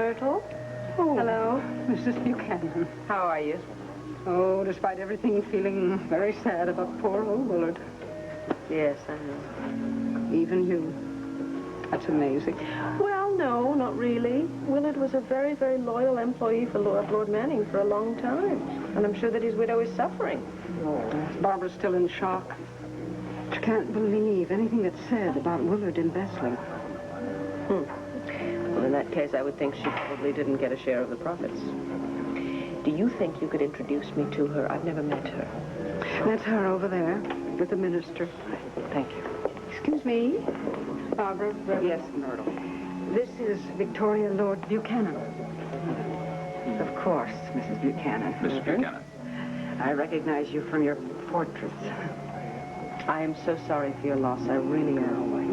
Myrtle. Oh, hello. Mrs. Buchanan. How are you? Oh, despite everything, feeling very sad about poor old Willard. Yes, I know. Even you. That's amazing. Well, no, not really. Willard was a very, very loyal employee for Lord Manning for a long time. And I'm sure that his widow is suffering. Oh, Barbara's still in shock. She can't believe anything that's said about Willard embezzling. Well, in that case, I would think she probably didn't get a share of the profits. Do you think you could introduce me to her? I've never met her. That's her over there with the minister. Thank you. Excuse me, Barbara. Yes, Myrtle. This is Victoria Lord Buchanan. Of course, Mrs. Buchanan. Mrs. Buchanan. I recognize you from your portraits. I am so sorry for your loss. I really am.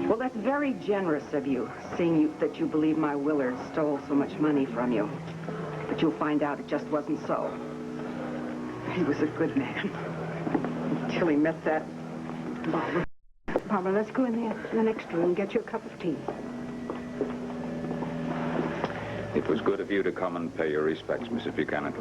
Well, that's very generous of you, seeing that you believe my Willard stole so much money from you. But you'll find out it just wasn't so. He was a good man. Until he met that Barbara. Barbara, let's go in the next room and get you a cup of tea. It was good of you to come and pay your respects, Mrs. Buchanan.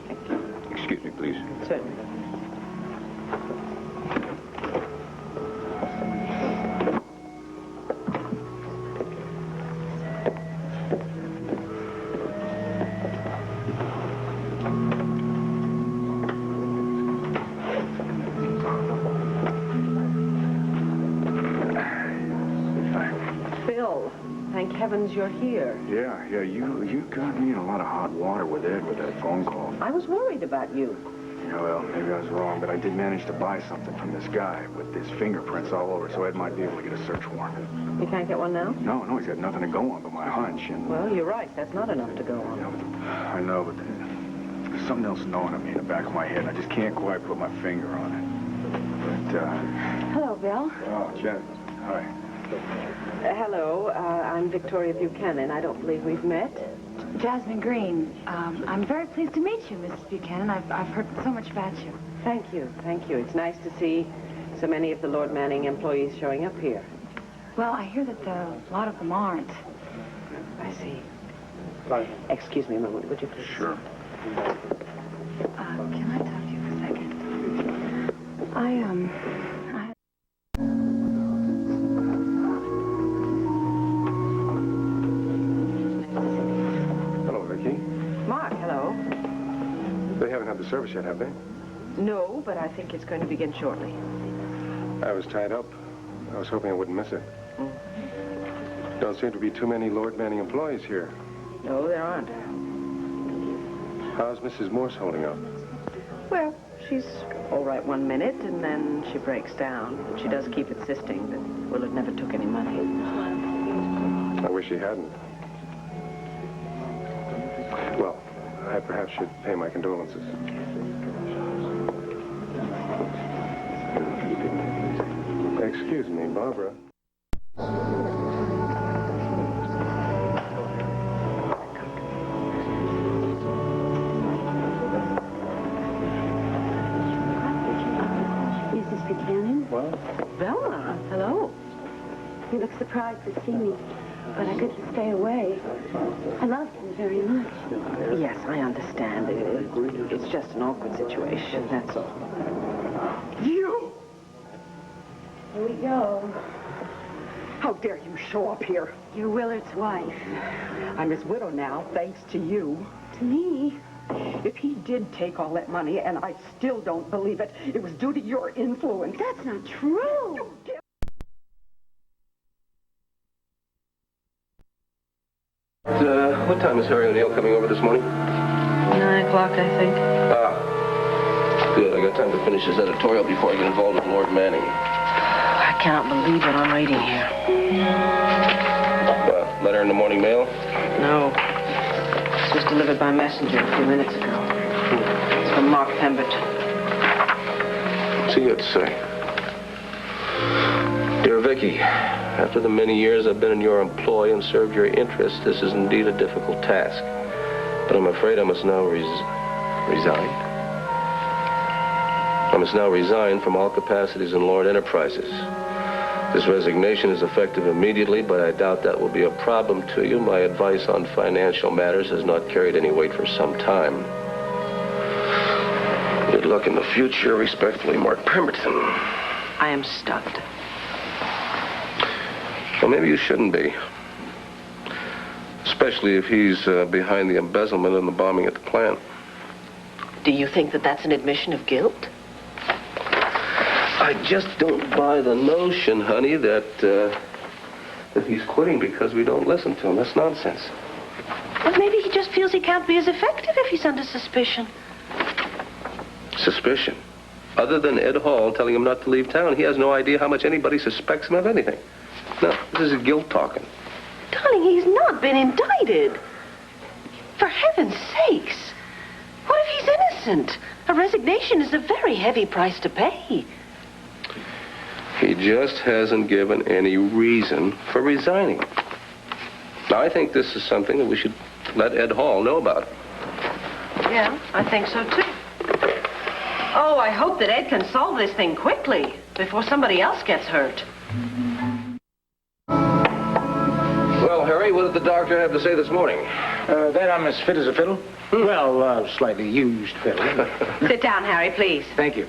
Thank you. Excuse me, please. Certainly. Thank heavens you're here. Yeah, you got me in a lot of hot water with Ed with that phone call. I was worried about you. Yeah, well, maybe I was wrong, but I did manage to buy something from this guy with his fingerprints all over, so Ed might be able to get a search warrant. You can't get one now? No, he's got nothing to go on but my hunch, and... Well, you're right. That's not enough to go on. I know, but there's something else gnawing at me in the back of my head, and I just can't quite put my finger on it. But, Hello, Bill. Oh, Jen. Hi. Hello, I'm Victoria Buchanan. I don't believe we've met. Jasmine Green. I'm very pleased to meet you, Mrs. Buchanan. I've heard so much about you. Thank you. It's nice to see so many of the Lord Manning employees showing up here. Well, I hear that a lot of them aren't. I see. Right. Excuse me a moment, would you please? Sure. Can I talk to you for a second? Hello, Vicki. Mark, hello. They haven't had the service yet, have they? No, but I think it's going to begin shortly. I was tied up. I was hoping I wouldn't miss it. Don't seem to be too many Lord Manning employees here. No, there aren't. How's Mrs. Morse holding up? Well, she's all right 1 minute, and then she breaks down. But she does keep insisting that Willard never took any money. I wish he hadn't. Well, I perhaps should pay my condolences. Excuse me, Barbara. Mrs. Buchanan? Well? Velma, hello. You look surprised to see me, but I couldn't stay away. I loved him very much. Yes, I understand. It's just an awkward situation, that's all. You! Here we go. How dare you show up here? You're Willard's wife. I'm his widow now, thanks to you. To me? If he did take all that money, and I still don't believe it, it was due to your influence. That's not true. What time is Harry O'Neill coming over this morning? 9 o'clock, I think. Ah, good. I got time to finish this editorial before I get involved with Lord Manning. I cannot believe what I'm reading here. Letter in the morning mail? No. This was delivered by messenger a few minutes ago. It's from Mark Pemberton. What's he got to say? Dear Vicky, after the many years I've been in your employ and served your interests, this is indeed a difficult task. But I'm afraid I must now resign. I must now resign from all capacities in Lord Enterprises. This resignation is effective immediately, but I doubt that will be a problem to you. My advice on financial matters has not carried any weight for some time. Good luck in the future. Respectfully, Mark Pemberton. I am stunned. Well, maybe you shouldn't be. Especially if he's behind the embezzlement and the bombing at the plant. Do you think that that's an admission of guilt? I just don't buy the notion, honey, that he's quitting because we don't listen to him. That's nonsense. Well, maybe he just feels he can't be as effective if he's under suspicion. Suspicion? Other than Ed Hall telling him not to leave town, he has no idea how much anybody suspects him of anything. No, this is guilt talking. Darling, he's not been indicted. For heaven's sakes. What if he's innocent? A resignation is a very heavy price to pay. He just hasn't given any reason for resigning. Now, I think this is something that we should let Ed Hall know about. Yeah, I think so, too. Oh, I hope that Ed can solve this thing quickly before somebody else gets hurt. Well, Harry, what did the doctor have to say this morning? That I'm as fit as a fiddle. Well, slightly used fiddle. Sit down, Harry, please. Thank you.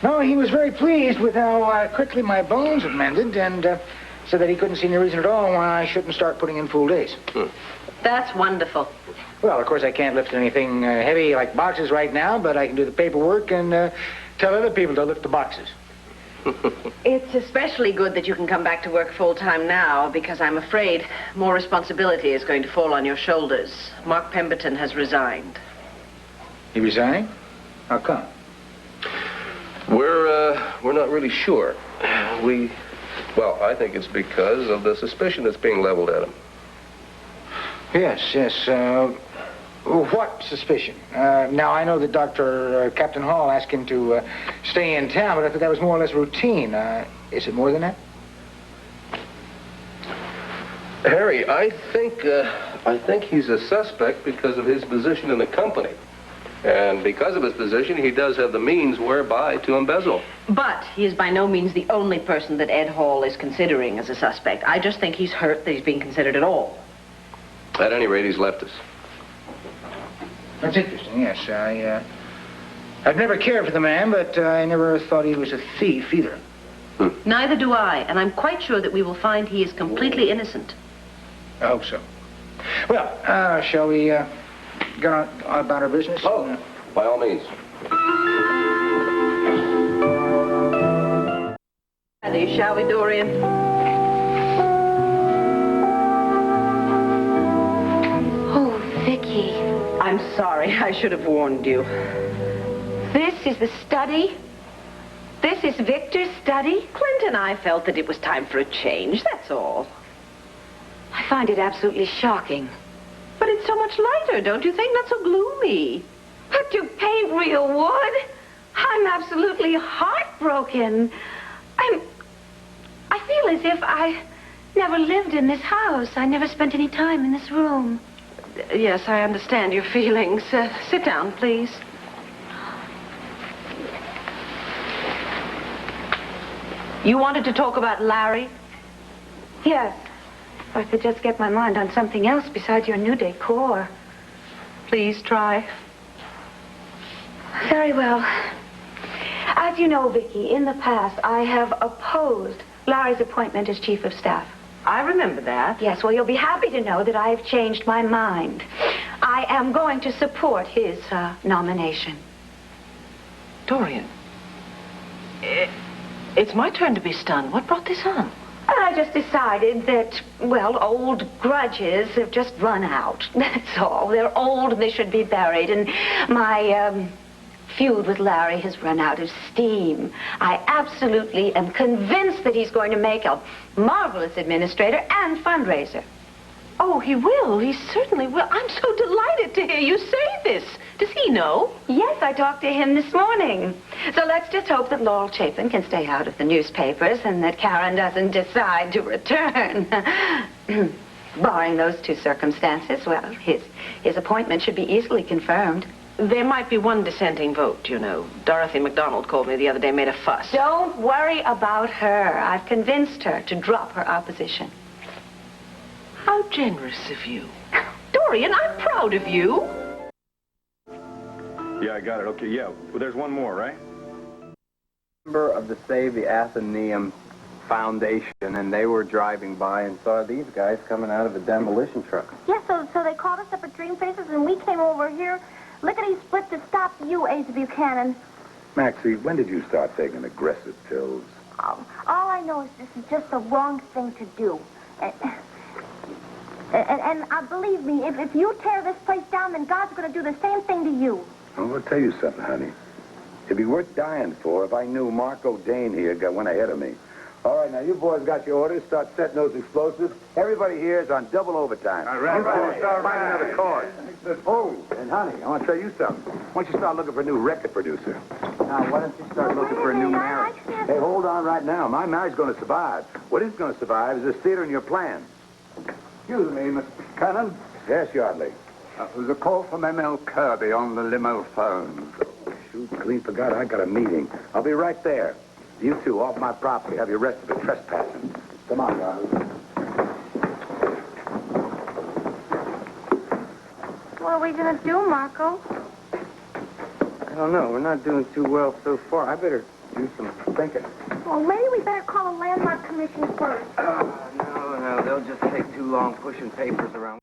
No, he was very pleased with how quickly my bones had mended and said that he couldn't see any reason at all why I shouldn't start putting in full days. That's wonderful. Well, of course, I can't lift anything heavy like boxes right now, but I can do the paperwork and tell other people to lift the boxes. It's especially good that you can come back to work full-time now, because I'm afraid more responsibility is going to fall on your shoulders. Mark Pemberton has resigned. He resigned? How come? We're not really sure. Well, I think it's because of the suspicion that's being leveled at him. Yes. What suspicion? Now, I know that Captain Hall asked him to stay in town, but I thought that was more or less routine. Is it more than that? Harry, I think he's a suspect because of his position in the company. And because of his position, he does have the means whereby to embezzle. But he is by no means the only person that Ed Hall is considering as a suspect. I just think he's hurt that he's being considered at all. At any rate, he's left us. That's interesting, yes. I've never cared for the man, but I never thought he was a thief either. Neither do I, and I'm quite sure that we will find he is completely innocent. I hope so. Well, shall we get on about our business? Oh, by all means. Shall we, Dorian? Oh, Vicky. I'm sorry. I should have warned you. This is the study? This is Victor's study? Clint and I felt that it was time for a change, that's all. I find it absolutely shocking. But it's so much lighter, don't you think? Not so gloomy. But to paint real wood? I'm absolutely heartbroken. I feel as if I never lived in this house. I never spent any time in this room. Yes, I understand your feelings. Sit down, please. You wanted to talk about Larry? Yes. If I could just get my mind on something else besides your new decor. Please try. Very well. As you know, Vicky, in the past, I have opposed Larry's appointment as chief of staff. I remember that. Yes, well, you'll be happy to know that I have changed my mind. I am going to support his nomination. Dorian, it's my turn to be stunned. What brought this on? I just decided that, well, old grudges have just run out. That's all. They're old and they should be buried. And my feud with Larry has run out of steam. I absolutely am convinced that he's going to make a marvelous administrator and fundraiser. Oh, he will. He certainly will. I'm so delighted to hear you say this. Does he know? Yes, I talked to him this morning. So let's just hope that Laurel Chapin can stay out of the newspapers and that Karen doesn't decide to return. Barring those two circumstances, well, his appointment should be easily confirmed. There might be one dissenting vote, you know. Dorothy McDonald called me the other day, made a fuss. Don't worry about her. I've convinced her to drop her opposition. How generous of you. Dorian, I'm proud of you. Yeah, I got it. Okay, yeah. Well, there's one more, right? Member of the Save the Athenaeum Foundation, and they were driving by and saw these guys coming out of a demolition truck. Yeah, so they called us up at Dream Faces, and we came over here, lickety-split, to stop you, Asa Buchanan. Maxie, when did you start taking aggressive pills? All I know is this is just the wrong thing to do. And believe me, if you tear this place down, then God's going to do the same thing to you. I'm going to tell you something, honey. It'd be worth dying for if I knew Marco Dane here went ahead of me. All right, now, you boys got your orders. Start setting those explosives. Everybody here is on double overtime. All right. Find another cause. Oh, and honey, I want to tell you something. Why don't you start looking for a new record producer? Now, why don't you start looking for a new marriage? Hey, hold on right now. My marriage's going to survive. What is going to survive is this theater and your plans. Excuse me, Mr. Cannon. Yes, Yardley. There's a call from M.L. Kirby on the limo phone. Shoot, clean forgot I got a meeting. I'll be right there. You two, off my property. Have you arrested for trespassing. Come on, Yardley. What are we going to do, Marco? I don't know. We're not doing too well so far. I better do some thinking. Well, maybe we better call a landmark commission first. No. They'll just take too long pushing papers around.